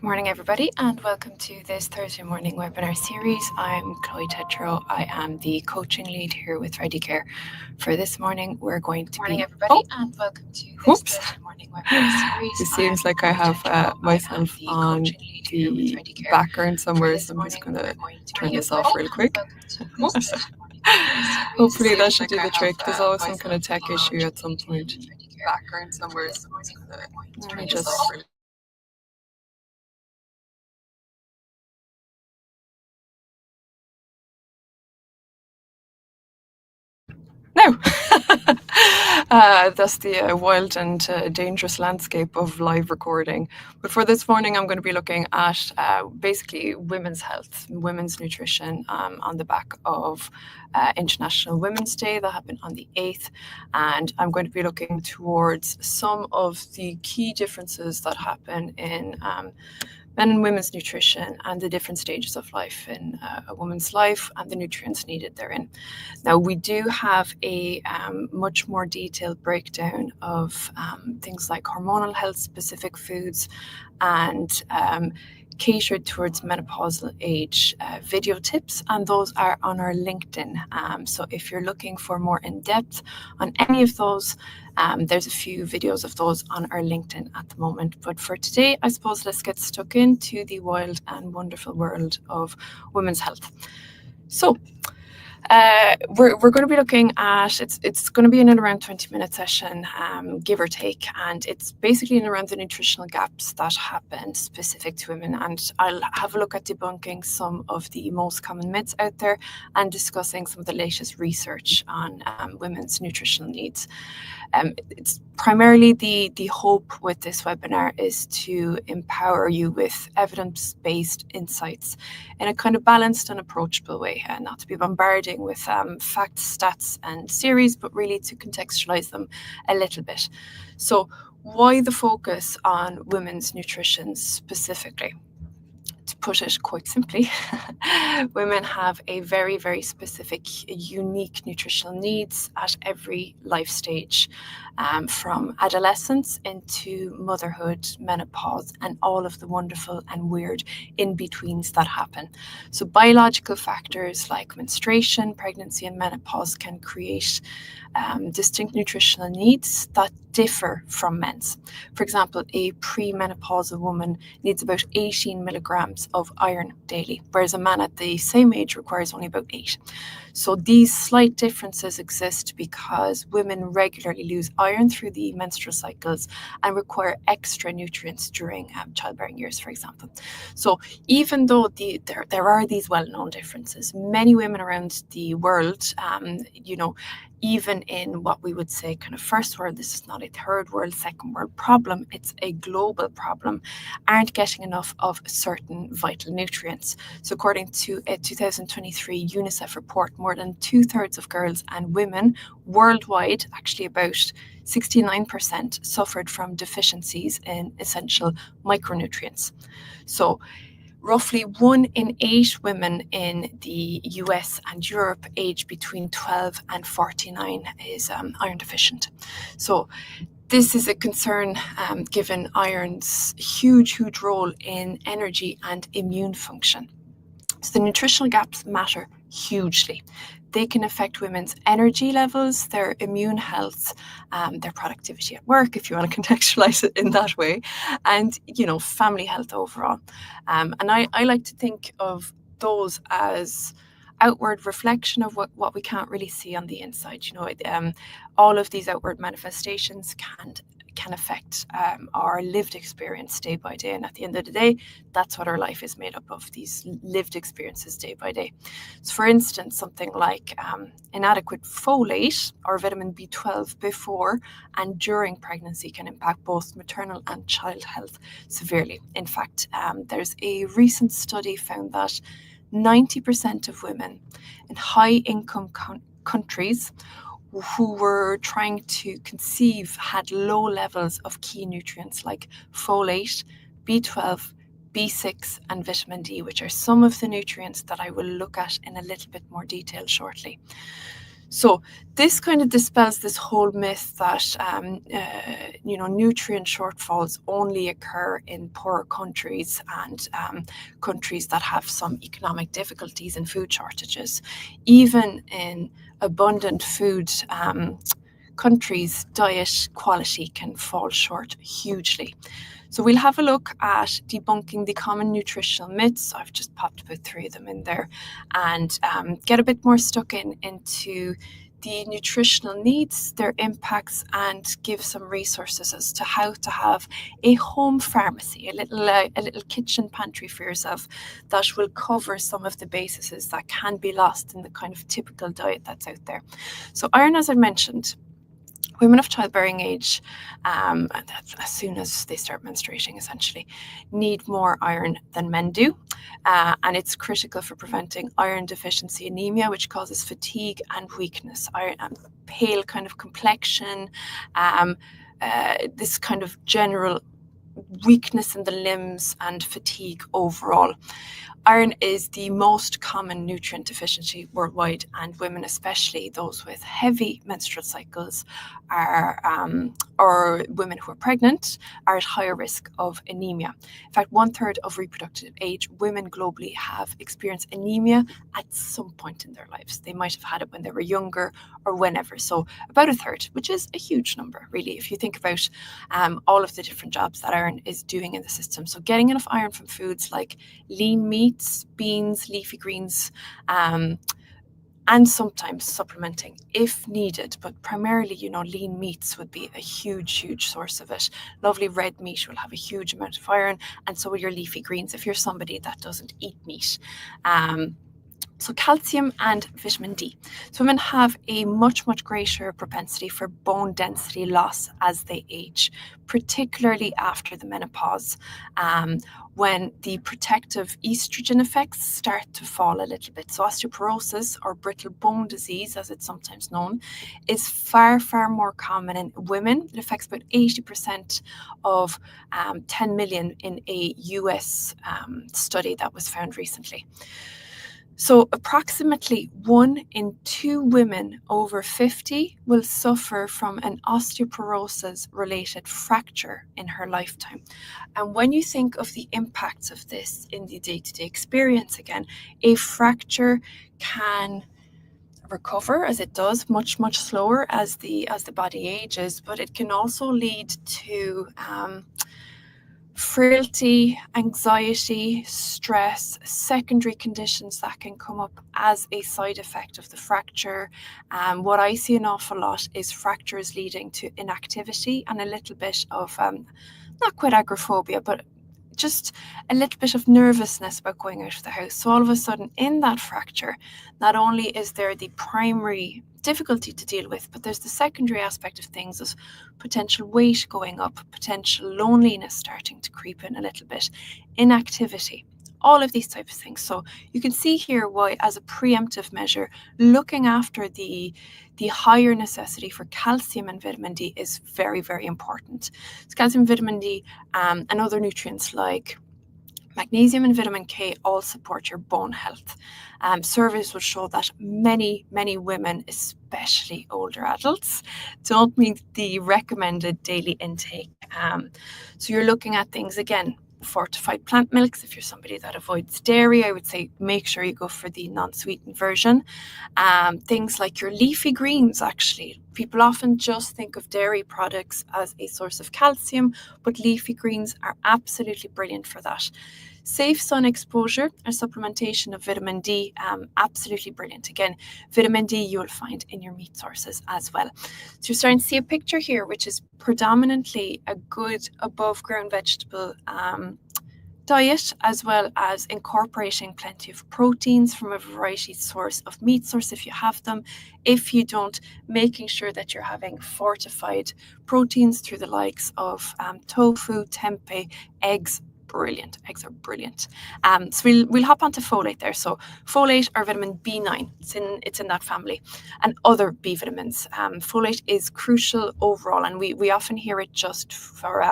Morning, everybody, and welcome to this Thursday morning webinar series. I'm Chloe Tetro. I am the coaching lead here with Ready Care. For this morning, we're going to Morning, be... everybody, and welcome to this Thursday morning webinar series. It seems like I have myself on the background somewhere, so I'm just going to turn this off real quick. Hopefully that should do the trick. There's always some kind of tech issue at some point. Background somewhere, so I'm just going to turn this Just off. No. That's the wild and dangerous landscape of live recording. But for this morning, I'm going to be looking at basically women's health, women's nutrition on the back of International Women's Day that happened on the 8th. And I'm going to be looking towards some of the key differences that happen in men and women's nutrition and the different stages of life in a woman's life and the nutrients needed therein. Now, we do have a much more detailed breakdown of things like hormonal health specific foods and catered towards menopausal age video tips, and those are on our LinkedIn. So if you're looking for more in-depth on any of those, there's a few videos of those on our LinkedIn at the moment. But for today, I suppose let's get stuck into the wild and wonderful world of women's health. So we're going to be looking at, it's going to be in and around 20-minute session, give or take, and it's basically in around the nutritional gaps that happen specific to women. And I'll have a look at debunking some of the most common myths out there and discussing some of the latest research on women's nutritional needs. It's primarily the hope with this webinar is to empower you with evidence-based insights in a kind of balanced and approachable way, and not to be bombarding with facts, stats, and series, but really to contextualize them a little bit. So why the focus on women's nutrition specifically? To put it quite simply, women have a very, very specific, unique nutritional needs at every life stage, from adolescence into motherhood, menopause, and all of the wonderful and weird in-betweens that happen. So biological factors like menstruation, pregnancy, and menopause can create distinct nutritional needs that differ from men's. For example, a premenopausal woman needs about 18 milligrams of iron daily, whereas a man at the same age requires only about 8. So these slight differences exist because women regularly lose iron through the menstrual cycles and require extra nutrients during childbearing years, for example. So even though there are these well-known differences, many women around the world, even in what we would say kind of first world, this is not a third world, second world problem, it's a global problem, aren't getting enough of certain vital nutrients. So according to a 2023 UNICEF report, more than 2/3 of girls and women worldwide, actually about 69%, suffered from deficiencies in essential micronutrients. So roughly 1 in 8 women in the US and Europe aged between 12 and 49 is iron deficient. So this is a concern given iron's huge role in energy and immune function. So the nutritional gaps matter hugely. They can affect women's energy levels, their immune health, their productivity at work, if you want to contextualize it in that way, and family health overall. And I like to think of those as outward reflection of what we can't really see on the inside. All of these outward manifestations can affect our lived experience day by day, and at the end of the day, that's what our life is made up of, these lived experiences day by day. So for instance, something like inadequate folate or vitamin B12 before and during pregnancy can impact both maternal and child health severely. In fact, there's a recent study found that 90% of women in high-income countries who were trying to conceive had low levels of key nutrients like folate, B12, B6, and vitamin D, which are some of the nutrients that I will look at in a little bit more detail shortly. So this kind of dispels this whole myth that nutrient shortfalls only occur in poorer countries and countries that have some economic difficulties and food shortages. Even in abundant food countries, diet quality can fall short hugely. So we'll have a look at debunking the common nutritional myths. I've just popped about 3 of them in there, and get a bit more stuck into the nutritional needs, their impacts, and give some resources as to how to have a home pharmacy, a little kitchen pantry for yourself that will cover some of the bases that can be lost in the kind of typical diet that's out there. So iron, as I mentioned, women of childbearing age, as soon as they start menstruating, essentially, need more iron than men do. And it's critical for preventing iron deficiency anemia, which causes fatigue and weakness, iron and pale kind of complexion, this kind of general weakness in the limbs and fatigue overall. Iron is the most common nutrient deficiency worldwide, and women, especially those with heavy menstrual cycles, or women who are pregnant, are at higher risk of anemia. In fact, 1/3 of reproductive age women globally have experienced anemia at some point in their lives. They might have had it when they were younger or whenever. So about 1/3, which is a huge number, really, if you think about all of the different jobs that iron is doing in the system. So getting enough iron from foods like lean meats, beans, leafy greens, and sometimes supplementing if needed, but primarily, lean meats would be a huge source of it. Lovely red meat will have a huge amount of iron, and so will your leafy greens if you're somebody that doesn't eat meat. So calcium and vitamin D. So women have a much greater propensity for bone density loss as they age, particularly after the menopause, when the protective estrogen effects start to fall a little bit. So osteoporosis, or brittle bone disease, as it's sometimes known, is far more common in women. It affects about 80% of 10 million in a US study that was found recently. So approximately 1 in 2 women over 50 will suffer from an osteoporosis-related fracture in her lifetime. And when you think of the impacts of this in the day-to-day experience, again, a fracture can recover, as it does, much slower as the body ages, but it can also lead to frailty, anxiety, stress, secondary conditions that can come up as a side effect of the fracture. What I see an awful lot is fractures leading to inactivity and a little bit of, not quite agoraphobia, but just a little bit of nervousness about going out of the house. So all of a sudden in that fracture, not only is there the primary difficulty to deal with, but there's the secondary aspect of things of potential weight going up, potential loneliness starting to creep in a little bit, inactivity, all of these types of things. So you can see here why, as a preemptive measure, looking after the higher necessity for calcium and vitamin D is very important. So calcium, vitamin D, and other nutrients like magnesium and vitamin K all support your bone health. Surveys will show that many women, especially older adults, don't meet the recommended daily intake. So you're looking at things, again, fortified plant milks. If you're somebody that avoids dairy, I would say make sure you go for the non-sweetened version. Things like your leafy greens, actually. People often just think of dairy products as a source of calcium, but leafy greens are absolutely brilliant for that. Safe sun exposure or supplementation of vitamin D, absolutely brilliant. Again, vitamin D you will find in your meat sources as well. So you're starting to see a picture here, which is predominantly a good above ground vegetable diet, as well as incorporating plenty of proteins from a variety source of meat source if you have them. If you don't, making sure that you're having fortified proteins through the likes of tofu, tempeh, eggs. Brilliant. Eggs are brilliant. So we'll hop onto folate there. So folate, or vitamin B9, it's in that family, and other B vitamins. Folate is crucial overall, and we often hear it just for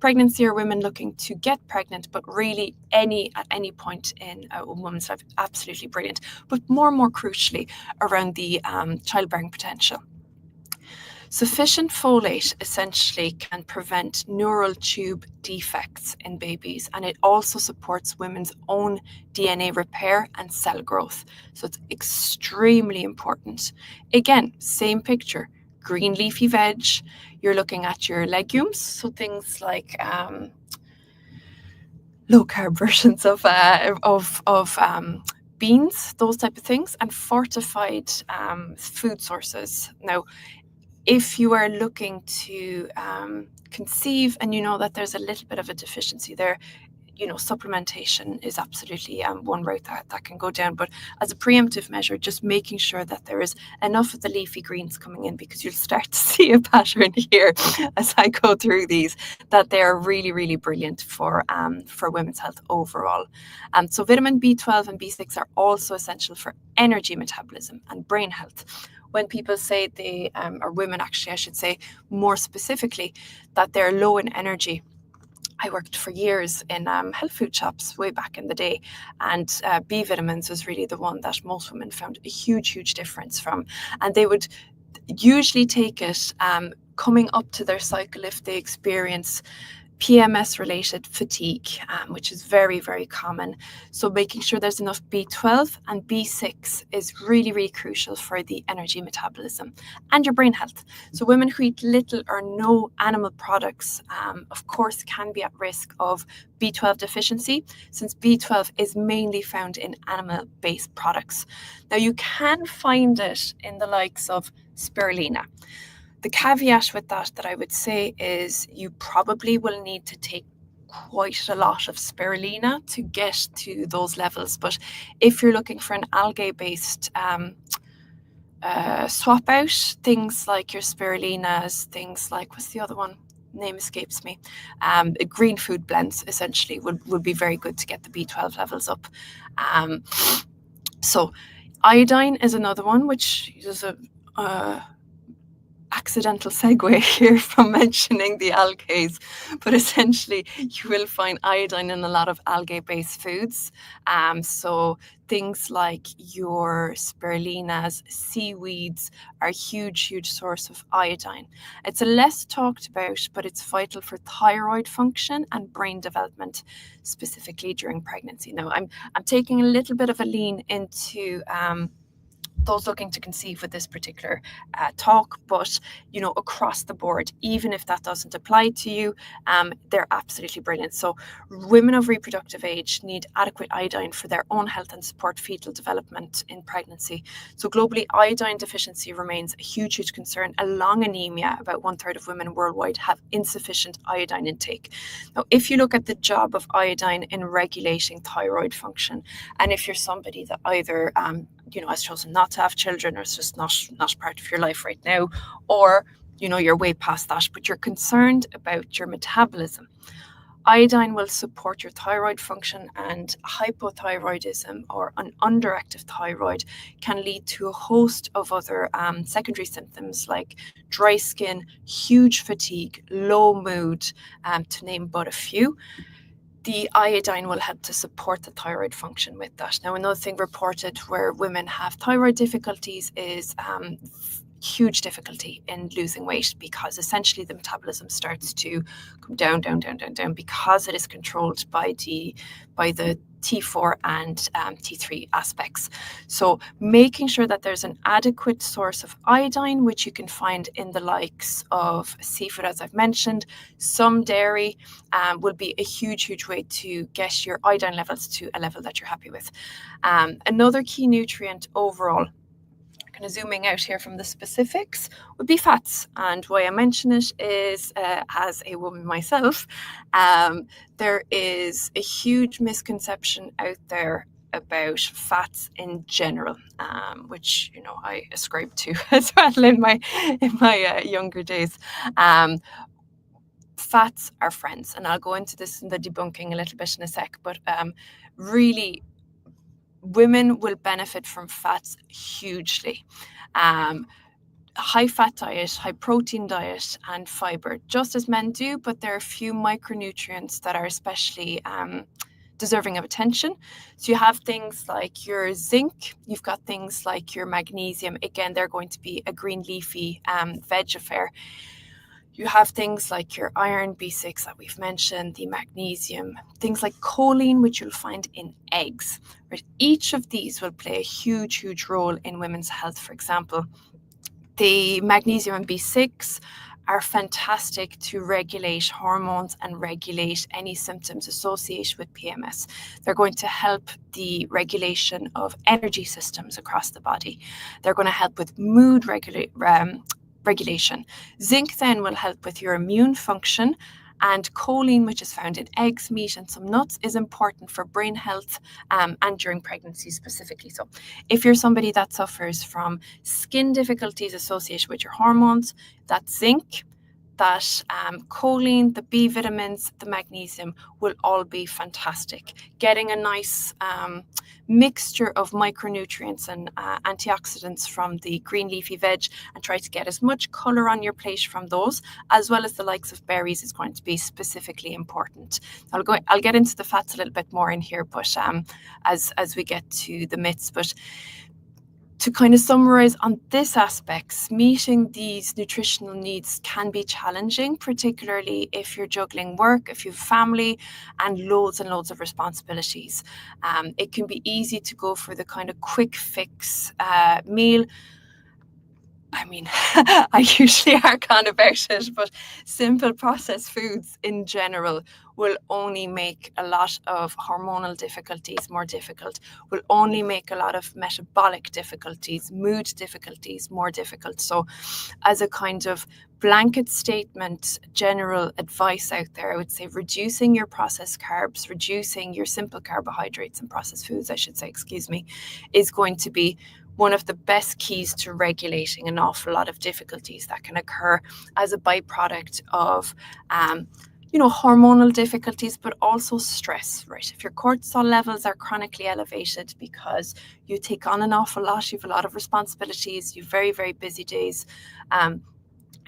pregnancy or women looking to get pregnant, but really at any point in a woman's life, absolutely brilliant. But more and more crucially, around the childbearing potential. Sufficient folate essentially can prevent neural tube defects in babies, and it also supports women's own DNA repair and cell growth. So it's extremely important. Again, same picture, green leafy veg. You're looking at your legumes, so things like low carb versions of beans, those type of things, and fortified food sources. Now, if you are looking to conceive and you know that there's a little bit of a deficiency there, supplementation is absolutely one route that can go down. But as a preemptive measure, just making sure that there is enough of the leafy greens coming in, because you'll start to see a pattern here as I go through these, that they are really, really brilliant for women's health overall. So vitamin B12 and B6 are also essential for energy metabolism and brain health. When people say they, or women actually, I should say more specifically, that they're low in energy. I worked for years in health food shops way back in the day, and B vitamins was really the one that most women found a huge difference from. And they would usually take it coming up to their cycle if they experience PMS-related fatigue, which is very, very common. So making sure there's enough B12 and B6 is really, really crucial for the energy metabolism and your brain health. So women who eat little or no animal products, of course, can be at risk of B12 deficiency, since B12 is mainly found in animal-based products. Now, you can find it in the likes of spirulina. The caveat with that I would say is you probably will need to take quite a lot of spirulina to get to those levels. But if you're looking for an algae-based swap out, things like your spirulinas, things like, what's the other one? Name escapes me. Green food blends essentially would be very good to get the B12 levels up. So iodine is another one, which is a accidental segue here from mentioning the algaes, but essentially you will find iodine in a lot of algae-based foods. So things like your spirulinas, seaweeds are a huge source of iodine. It's a less talked about, but it's vital for thyroid function and brain development, specifically during pregnancy. Now, I'm taking a little bit of a lean into those looking to conceive with this particular talk, but across the board, even if that doesn't apply to you, they're absolutely brilliant. So women of reproductive age need adequate iodine for their own health and support fetal development in pregnancy. So globally, iodine deficiency remains a huge concern. Along anemia, about 1/3 of women worldwide have insufficient iodine intake. Now, if you look at the job of iodine in regulating thyroid function, and if you're somebody that either has chosen not to have children, or it's just not part of your life right now, or you're way past that, but you're concerned about your metabolism, iodine will support your thyroid function, and hypothyroidism or an underactive thyroid can lead to a host of other secondary symptoms like dry skin, huge fatigue, low mood, to name but a few. The iodine will help to support the thyroid function with that. Now, another thing reported where women have thyroid difficulties is huge difficulty in losing weight, because essentially the metabolism starts to come down because it is controlled by the T4 and T3 aspects. So making sure that there's an adequate source of iodine, which you can find in the likes of seafood, as I've mentioned. Some dairy will be a huge way to get your iodine levels to a level that you're happy with. Another key nutrient overall, kind of zooming out here from the specifics, would be fats. And why I mention it is, as a woman myself, there is a huge misconception out there about fats in general, which I ascribe to as well in my younger days. Fats are friends, and I'll go into this in the debunking a little bit in a sec, but really, women will benefit from fats hugely. high fat diet, high protein diet, and fiber, just as men do, but there are a few micronutrients that are especially deserving of attention. So you have things like your zinc, you've got things like your magnesium. Again, they're going to be a green leafy veg affair. You have things like your iron, B6 that we've mentioned, the magnesium, things like choline, which you'll find in eggs. Right? Each of these will play a huge, huge role in women's health. For example, the magnesium and B6 are fantastic to regulate hormones and regulate any symptoms associated with PMS. They're going to help the regulation of energy systems across the body. They're going to help with mood regulation. Zinc then will help with your immune function, and choline, which is found in eggs, meat, and some nuts, is important for brain health and during pregnancy specifically. So if you're somebody that suffers from skin difficulties associated with your hormones, that zinc, that choline, the B vitamins, the magnesium will all be fantastic. Getting a nice mixture of micronutrients and antioxidants from the green leafy veg, and try to get as much colour on your plate from those, as well as the likes of berries, is going to be specifically important. I'll get into the fats a little bit more in here, but as we get to the myths. But to kind of summarize on this aspect, meeting these nutritional needs can be challenging, particularly if you're juggling work, if you have family, and loads of responsibilities. It can be easy to go for the kind of quick fix meal. I mean, I usually argue about it, but simple processed foods in general will only make a lot of hormonal difficulties more difficult, will only make a lot of metabolic difficulties, mood difficulties more difficult. So as a kind of blanket statement, general advice out there, I would say reducing your processed carbs, reducing your simple carbohydrates and processed foods, is going to be one of the best keys to regulating an awful lot of difficulties that can occur as a byproduct of hormonal difficulties, but also stress, right? If your cortisol levels are chronically elevated because you take on an awful lot, you have a lot of responsibilities, you have very, very busy days,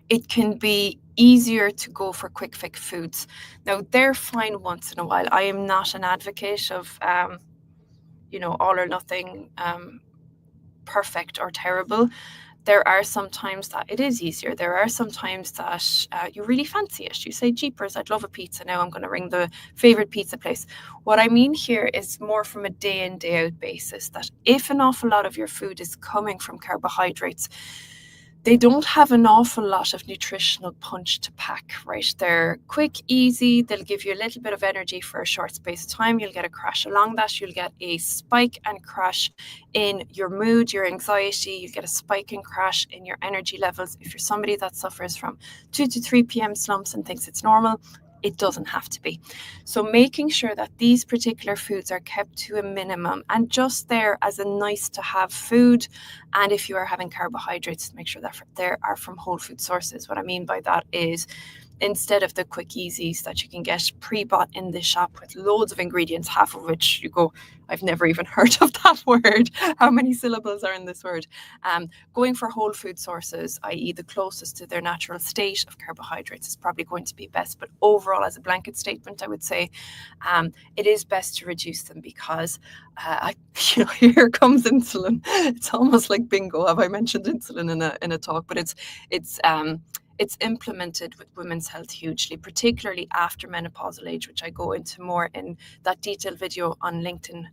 it can be easier to go for quick fix foods. Now, they're fine once in a while. I am not an advocate of, all or nothing, perfect or terrible. There are some times that it is easier. There are some times that you really fancy it. You say, jeepers, I'd love a pizza now. I'm going to ring the favorite pizza place. What I mean here is more from a day in, day out basis, that if an awful lot of your food is coming from carbohydrates, they don't have an awful lot of nutritional punch to pack, right? They're quick, easy. They'll give you a little bit of energy for a short space of time. You'll get a crash along that. You'll get a spike and crash in your mood, your anxiety. You get a spike and crash in your energy levels. If you're somebody that suffers from 2 to 3 p.m. slumps and thinks it's normal, it doesn't have to be. So making sure that these particular foods are kept to a minimum and just there as a nice to have food. And if you are having carbohydrates, make sure that they are from whole food sources. What I mean by that is, instead of the quick easies that you can get pre-bought in the shop with loads of ingredients, half of which you go, I've never even heard of that word. How many syllables are in this word? Going for whole food sources, i.e. the closest to their natural state of carbohydrates, is probably going to be best. But overall, as a blanket statement, I would say it is best to reduce them, because here comes insulin. It's almost like bingo. Have I mentioned insulin in a talk? But it's implemented with women's health hugely, particularly after menopausal age, which I go into more in that detailed video on LinkedIn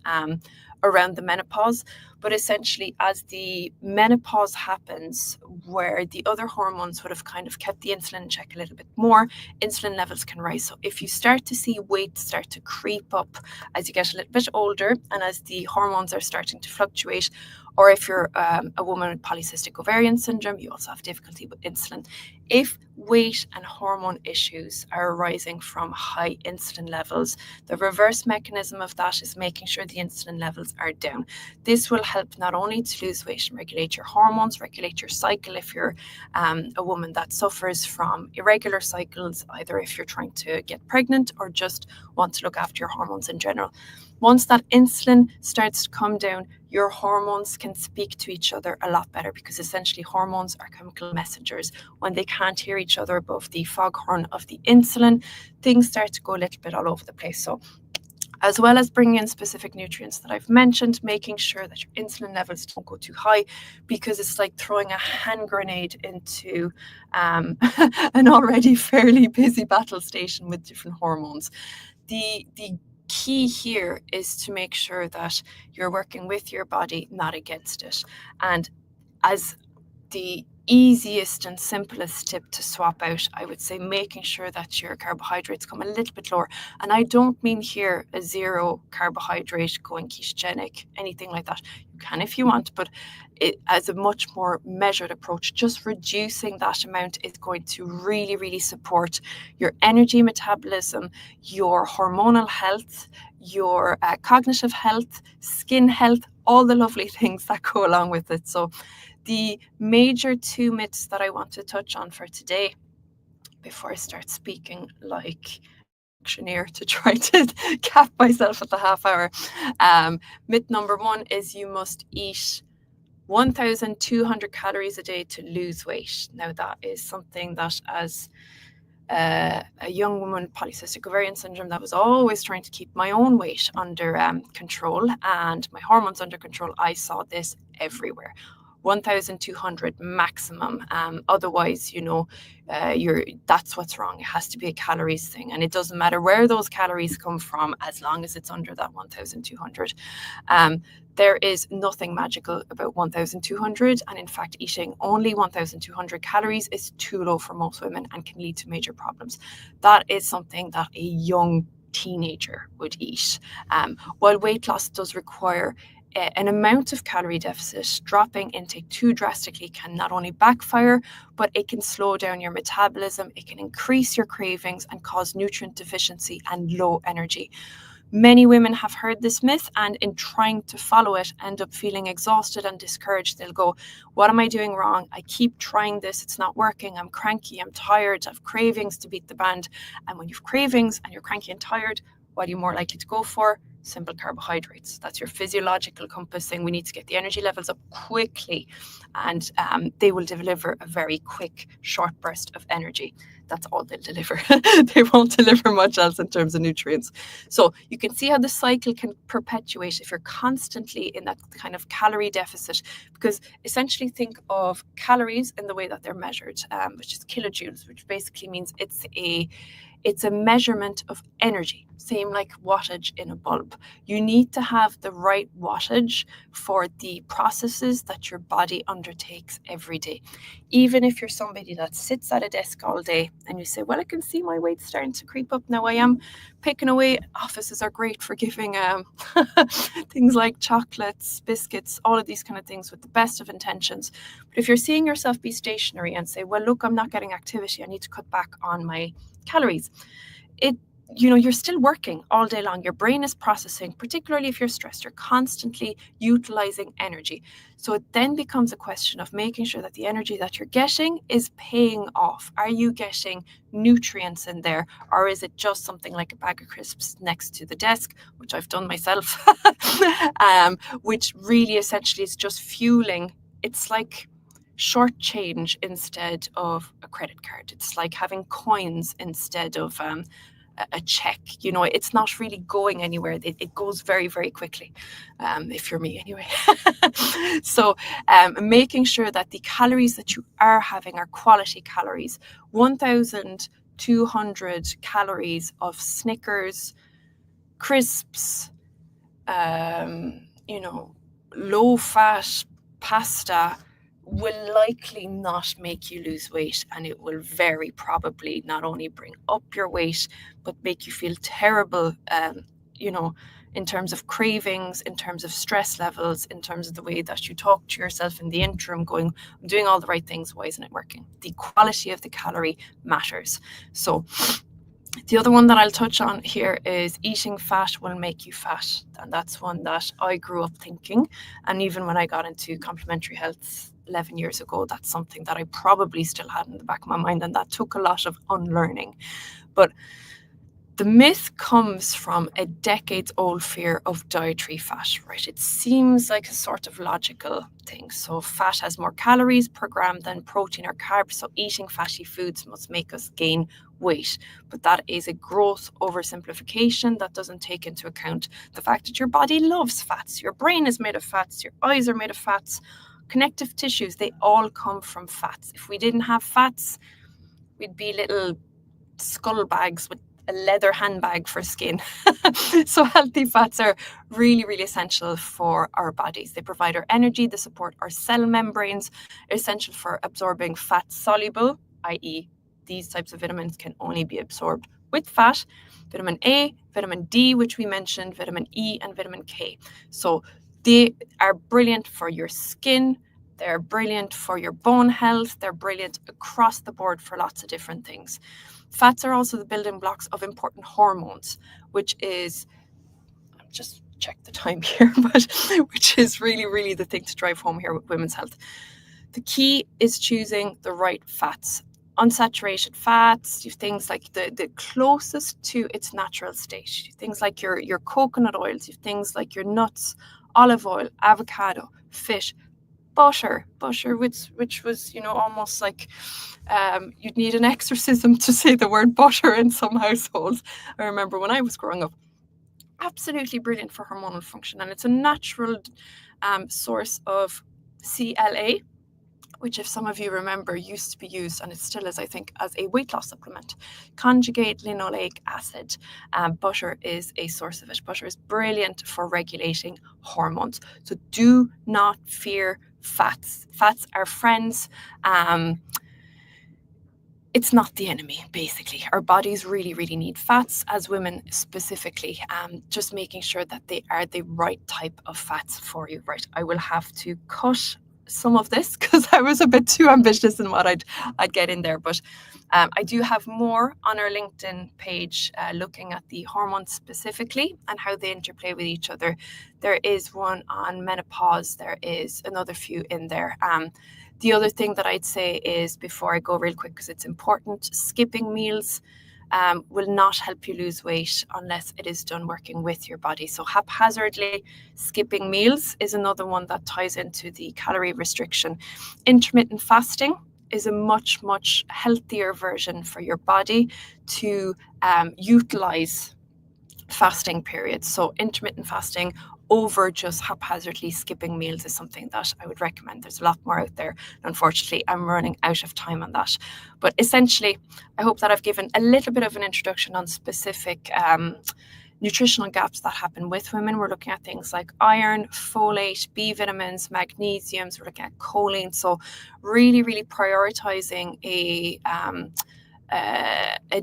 around the menopause. But essentially, as the menopause happens, where the other hormones would have kind of kept the insulin in check a little bit more, insulin levels can rise. So if you start to see weight start to creep up as you get a little bit older and as the hormones are starting to fluctuate, or if you're a woman with polycystic ovarian syndrome, you also have difficulty with insulin. If weight and hormone issues are arising from high insulin levels, the reverse mechanism of that is making sure the insulin levels are down. This will help not only to lose weight and regulate your hormones, regulate your cycle if you're a woman that suffers from irregular cycles, either if you're trying to get pregnant or just want to look after your hormones in general. Once that insulin starts to come down, your hormones can speak to each other a lot better, because essentially hormones are chemical messengers. When they can't hear each other above the foghorn of the insulin, things start to go a little bit all over the place. So as well as bringing in specific nutrients that I've mentioned, making sure that your insulin levels don't go too high, because it's like throwing a hand grenade into an already fairly busy battle station with different hormones. The key here is to make sure that you're working with your body, not against it. And as the easiest and simplest tip to swap out, I would say making sure that your carbohydrates come a little bit lower. And I don't mean here a zero carbohydrate going ketogenic, anything like that. You can if you want, but as a much more measured approach, just reducing that amount is going to really, really support your energy metabolism, your hormonal health, your cognitive health, skin health, all the lovely things that go along with it. So the major 2 myths that I want to touch on for today, before I start speaking like an auctioneer to try to cap myself at the half hour. Myth number 1 is you must eat 1,200 calories a day to lose weight. Now, that is something that, as a young woman with polycystic ovarian syndrome, that was always trying to keep my own weight under control and my hormones under control, I saw this everywhere. 1,200 maximum. Otherwise, that's what's wrong. It has to be a calories thing, and it doesn't matter where those calories come from, as long as it's under that 1,200. There is nothing magical about 1,200, and in fact, eating only 1,200 calories is too low for most women and can lead to major problems. That is something that a young teenager would eat. While weight loss does require an amount of calorie deficit, dropping intake too drastically can not only backfire, but it can slow down your metabolism, it can increase your cravings and cause nutrient deficiency and low energy. Many women have heard this myth, and in trying to follow it, end up feeling exhausted and discouraged. They'll go, what am I doing wrong? I keep trying this. It's not working. I'm cranky. I'm tired. I have cravings to beat the band. And when you have cravings and you're cranky and tired, what are you more likely to go for? Simple carbohydrates. That's your physiological compass saying we need to get the energy levels up quickly, and they will deliver a very quick, short burst of energy. That's all they'll deliver. They won't deliver much else in terms of nutrients. So you can see how the cycle can perpetuate if you're constantly in that kind of calorie deficit, because essentially think of calories in the way that they're measured, which is kilojoules, which basically means it's a measurement of energy, same like wattage in a bulb. You need to have the right wattage for the processes that your body undertakes every day. Even if you're somebody that sits at a desk all day and you say, well, I can see my weight starting to creep up now. I am picking away. Offices are great for giving things like chocolates, biscuits, all of these kind of things with the best of intentions. But if you're seeing yourself be stationary and say, well, look, I'm not getting activity, I need to cut back on my calories, you're still working all day long. Your brain is processing, particularly if you're stressed, you're constantly utilizing energy. So it then becomes a question of making sure that the energy that you're getting is paying off. Are you getting nutrients in there, or is it just something like a bag of crisps next to the desk, which I've done myself, which really essentially is just fueling? It's like short change instead of a credit card. It's like having coins instead of a check. It's not really going anywhere. It goes very, very quickly, if you're me anyway. So making sure that the calories that you are having are quality calories. 1,200 calories of Snickers, crisps, low fat pasta will likely not make you lose weight, and it will very probably not only bring up your weight but make you feel terrible, in terms of cravings, in terms of stress levels, in terms of the way that you talk to yourself in the interim, going, I'm doing all the right things, why isn't it working? The quality of the calorie matters. So the other one that I'll touch on here is eating fat will make you fat. And that's one that I grew up thinking. And even when I got into complementary health 11 years ago, that's something that I probably still had in the back of my mind. And that took a lot of unlearning. But The myth comes from a decades-old fear of dietary fat, right? It seems like a sort of logical thing. So fat has more calories per gram than protein or carbs, so eating fatty foods must make us gain weight. But that is a gross oversimplification that doesn't take into account the fact that your body loves fats. Your brain is made of fats, your eyes are made of fats, connective tissues, they all come from fats. If we didn't have fats, we'd be little skull bags with a leather handbag for skin. So healthy fats are really, really essential for our bodies. They provide our energy, they support our cell membranes, are essential for absorbing fat soluble, i.e. these types of vitamins can only be absorbed with fat. Vitamin A, vitamin D, which we mentioned, vitamin E, and vitamin K. So they are brilliant for your skin, they're brilliant for your bone health, they're brilliant across the board for lots of different things. Fats are also the building blocks of important hormones, which is, just check the time here, but which is really, really the thing to drive home here with women's health. The key is choosing the right fats. Unsaturated fats, things like the closest to its natural state, things like your coconut oils, things like your nuts, olive oil, avocado, fish, butter, which was, almost like you'd need an exorcism to say the word butter in some households. I remember when I was growing up, absolutely brilliant for hormonal function, and it's a natural source of CLA, which, if some of you remember, used to be used, and it still is, I think, as a weight loss supplement. Conjugate linoleic acid. Butter is a source of it. Butter is brilliant for regulating hormones. So do not fear fats. Fats are friends. It's not the enemy, basically. Our bodies really, really need fats, as women specifically. Just making sure that they are the right type of fats for you. Right, I will have to cut some of this because I was a bit too ambitious in what I'd get in there. But I do have more on our LinkedIn page looking at the hormones specifically and how they interplay with each other. There is one on menopause. There is another few in there. The other thing that I'd say is, before I go real quick, because it's important, skipping meals will not help you lose weight unless it is done working with your body. So haphazardly skipping meals is another one that ties into the calorie restriction. Intermittent fasting is a much, much healthier version for your body to utilize fasting periods. So intermittent fasting over just haphazardly skipping meals is something that I would recommend. There's a lot more out there. Unfortunately, I'm running out of time on that. But essentially, I hope that I've given a little bit of an introduction on specific nutritional gaps that happen with women. We're looking at things like iron, folate, B vitamins, magnesiums. We're looking at choline. So really, really prioritizing a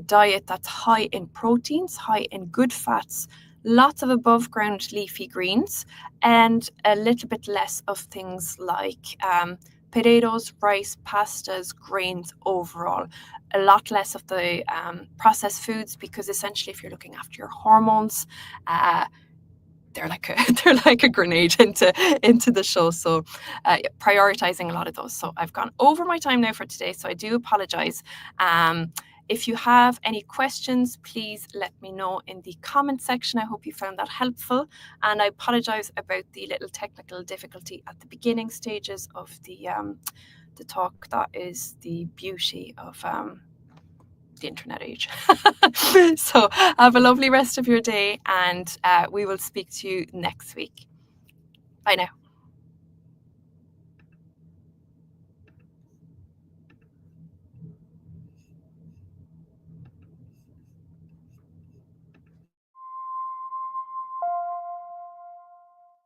diet that's high in proteins, high in good fats, lots of above ground leafy greens, and a little bit less of things like potatoes, rice, pastas, grains overall. A lot less of the processed foods, because essentially, if you're looking after your hormones, they're like a grenade into the show. So prioritizing a lot of those. So I've gone over my time now for today, so I do apologize. If you have any questions, please let me know in the comment section. I hope you found that helpful, and I apologize about the little technical difficulty at the beginning stages of the talk. That is the beauty of the internet age. So have a lovely rest of your day, and we will speak to you next week. Bye now.